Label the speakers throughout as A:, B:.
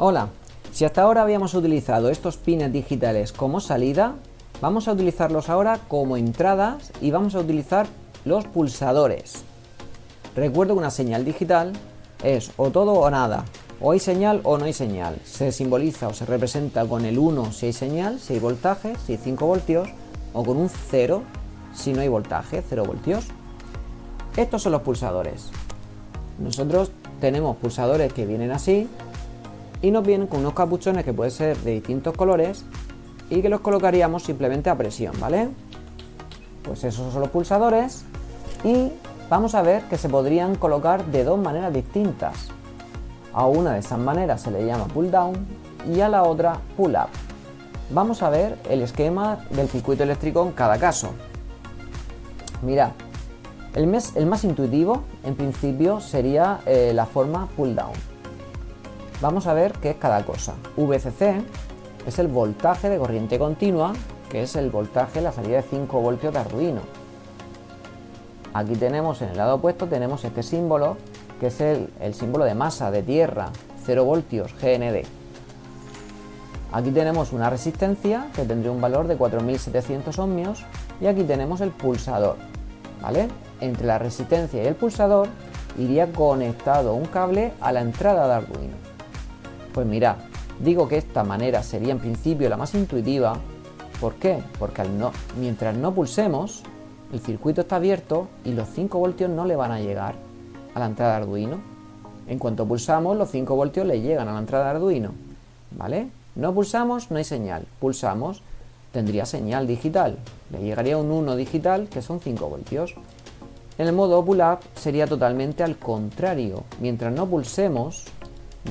A: Hola, si hasta ahora habíamos utilizado estos pines digitales como salida, vamos a utilizarlos ahora como entradas y vamos a utilizar los pulsadores. Recuerdo que una señal digital es o todo o nada, o hay señal o no hay señal. Se simboliza o se representa con el 1 si hay señal, si hay voltaje, si hay 5 voltios, o con un 0 si no hay voltaje, 0 voltios. Estos son los pulsadores. Nosotros tenemos pulsadores que vienen así y nos vienen con unos capuchones que pueden ser de distintos colores y que los colocaríamos simplemente a presión, ¿vale? Pues esos son los pulsadores y vamos a ver que se podrían colocar de dos maneras distintas. A una de esas maneras se le llama pull down y a la otra pull up. Vamos a ver el esquema del circuito eléctrico en cada caso. Mirad, el más intuitivo en principio sería la forma pull down. Vamos a ver qué es cada cosa. VCC es el voltaje de corriente continua, que es el voltaje, la salida de 5 voltios de Arduino. Aquí tenemos, en el lado opuesto, tenemos este símbolo, que es el símbolo de masa, de tierra, 0 voltios, GND. Aquí tenemos una resistencia, que tendría un valor de 4700 ohmios, y aquí tenemos el pulsador, ¿vale? Entre la resistencia y el pulsador iría conectado un cable a la entrada de Arduino. Pues mirad, digo que esta manera sería en principio la más intuitiva. ¿Por qué? Porque mientras no pulsemos, el circuito está abierto y los 5 voltios no le van a llegar a la entrada de Arduino. En cuanto pulsamos, los 5 voltios le llegan a la entrada de Arduino, ¿vale? No pulsamos, no hay señal. Pulsamos, tendría señal digital. Le llegaría un 1 digital, que son 5 voltios. En el modo pull up sería totalmente al contrario. Mientras no pulsemos,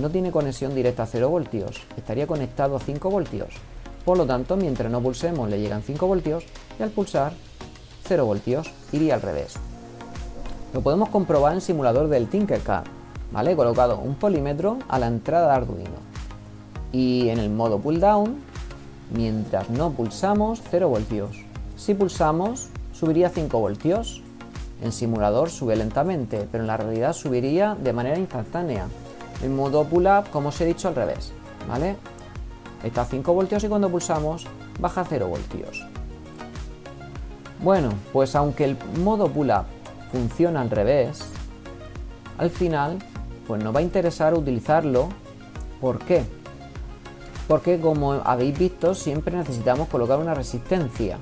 A: no tiene conexión directa a 0 voltios, estaría conectado a 5 voltios. Por lo tanto, mientras no pulsemos le llegan 5 voltios y al pulsar 0 voltios, iría al revés. Lo podemos comprobar en el simulador del Tinkercad, ¿vale? He colocado un polímetro a la entrada de Arduino. Y en el modo pull down, mientras no pulsamos, 0 voltios. Si pulsamos, subiría 5 voltios. En simulador sube lentamente, pero en la realidad subiría de manera instantánea. En modo pull up, como os he dicho, al revés, ¿vale? Está a 5 voltios y cuando pulsamos baja a 0 voltios. Bueno, pues aunque el modo pull up funciona al revés, al final pues nos va a interesar utilizarlo. ¿Por qué? Porque como habéis visto siempre necesitamos colocar una resistencia,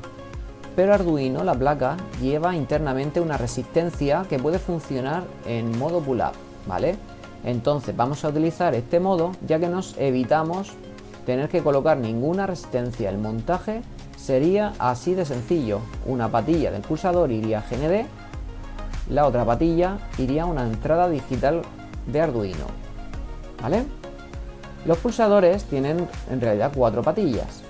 A: pero Arduino, la placa, lleva internamente una resistencia que puede funcionar en modo pull up, ¿vale? Entonces vamos a utilizar este modo ya que nos evitamos tener que colocar ninguna resistencia. El montaje sería así de sencillo. Una patilla del pulsador iría a GND, la otra patilla iría a una entrada digital de Arduino, ¿vale? Los pulsadores tienen en realidad 4 patillas.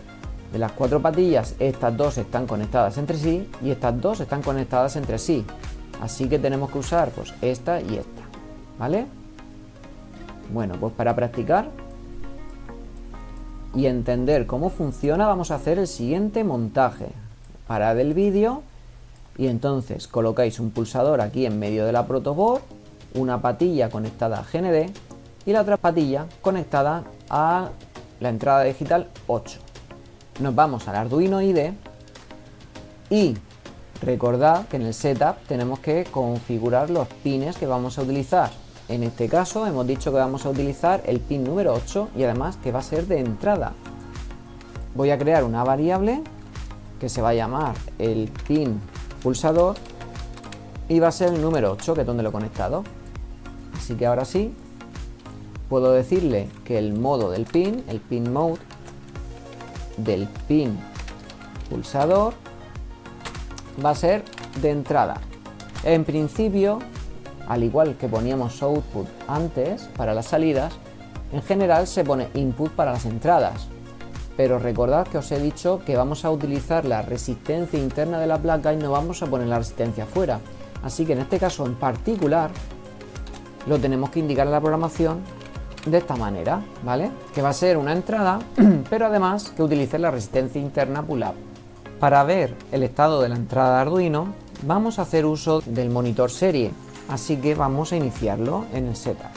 A: De las 4 patillas, estas 2 están conectadas entre sí y estas 2 están conectadas entre sí. Así que tenemos que usar pues esta y esta, ¿vale? Bueno, pues para practicar y entender cómo funciona vamos a hacer el siguiente montaje. Parad el vídeo y entonces colocáis un pulsador aquí en medio de la protoboard, una patilla conectada a GND y la otra patilla conectada a la entrada digital 8. Nos vamos al Arduino IDE y recordad que en el setup tenemos que configurar los pines que vamos a utilizar. En este caso hemos dicho que vamos a utilizar el pin número 8 y además que va a ser de entrada. Voy a crear una variable que se va a llamar el pin pulsador y va a ser el número 8, que es donde lo he conectado. Así que ahora sí, puedo decirle que el modo del pin, el pin mode del pin pulsador, va a ser de entrada. En principio, al igual que poníamos output antes para las salidas, en general se pone input para las entradas. Pero recordad que os he dicho que vamos a utilizar la resistencia interna de la placa y no vamos a poner la resistencia fuera. Así que en este caso en particular lo tenemos que indicar en la programación de esta manera, ¿vale? Que va a ser una entrada, pero además que utilice la resistencia interna pull up. Para ver el estado de la entrada de Arduino, vamos a hacer uso del monitor serie. Así que vamos a iniciarlo en el setup.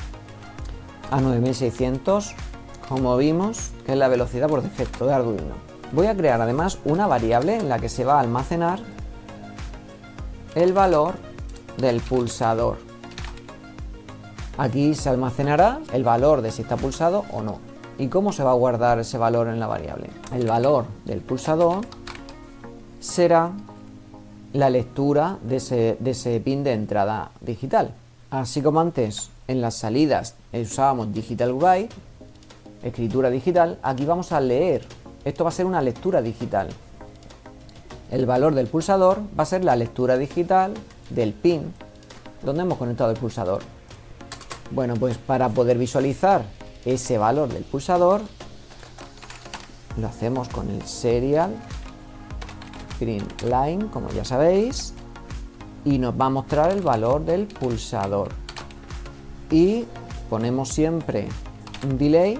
A: A 9600 como vimos, que es la velocidad por defecto de Arduino. Voy a crear además una variable en la que se va a almacenar el valor del pulsador. Aquí se almacenará el valor de si está pulsado o no. ¿Y cómo se va a guardar ese valor en la variable? El valor del pulsador será la lectura de ese pin de entrada digital. Así como antes en las salidas usábamos digital write, escritura digital, aquí vamos a leer. Esto va a ser una lectura digital. El valor del pulsador va a ser la lectura digital del pin donde hemos conectado el pulsador. Bueno, pues para poder visualizar ese valor del pulsador, lo hacemos con el serial print line, como ya sabéis, y nos va a mostrar el valor del pulsador. Y ponemos siempre un delay,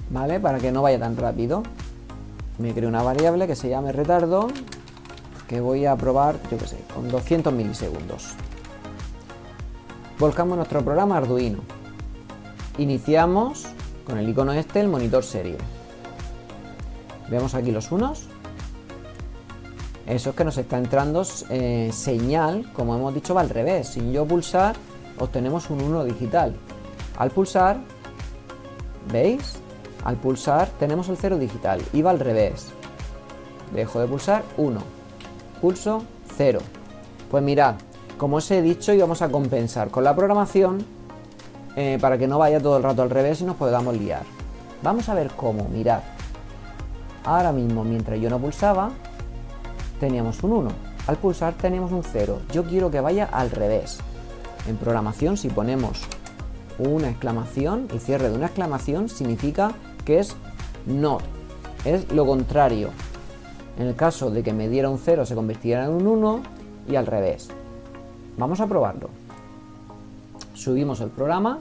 A: ¿vale? Para que no vaya tan rápido. Me creo una variable que se llame retardo, que voy a probar, yo que sé, con 200 milisegundos. Volcamos nuestro programa Arduino. Iniciamos con el icono este, el monitor serie. Vemos aquí los unos. Eso es que nos está entrando señal, como hemos dicho, va al revés. Sin yo pulsar, obtenemos un 1 digital. Al pulsar, ¿veis? Al pulsar tenemos el 0 digital y va al revés. Dejo de pulsar, 1. Pulso, 0. Pues mirad, como os he dicho, íbamos a compensar con la programación para que no vaya todo el rato al revés y nos podamos liar. Vamos a ver cómo, mirad. Ahora mismo, mientras yo no pulsaba, teníamos un 1. Al pulsar teníamos un 0. Yo quiero que vaya al revés. En programación, si ponemos una exclamación, el cierre de una exclamación significa que es not, es lo contrario. En el caso de que me diera un 0 se convirtiera en un 1 y al revés. Vamos a probarlo. Subimos el programa,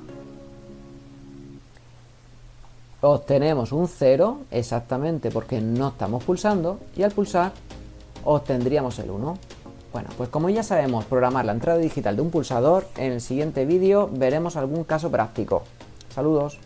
A: obtenemos un 0 exactamente porque no estamos pulsando y al pulsar obtendríamos el 1. Bueno, pues como ya sabemos programar la entrada digital de un pulsador, en el siguiente vídeo veremos algún caso práctico. Saludos.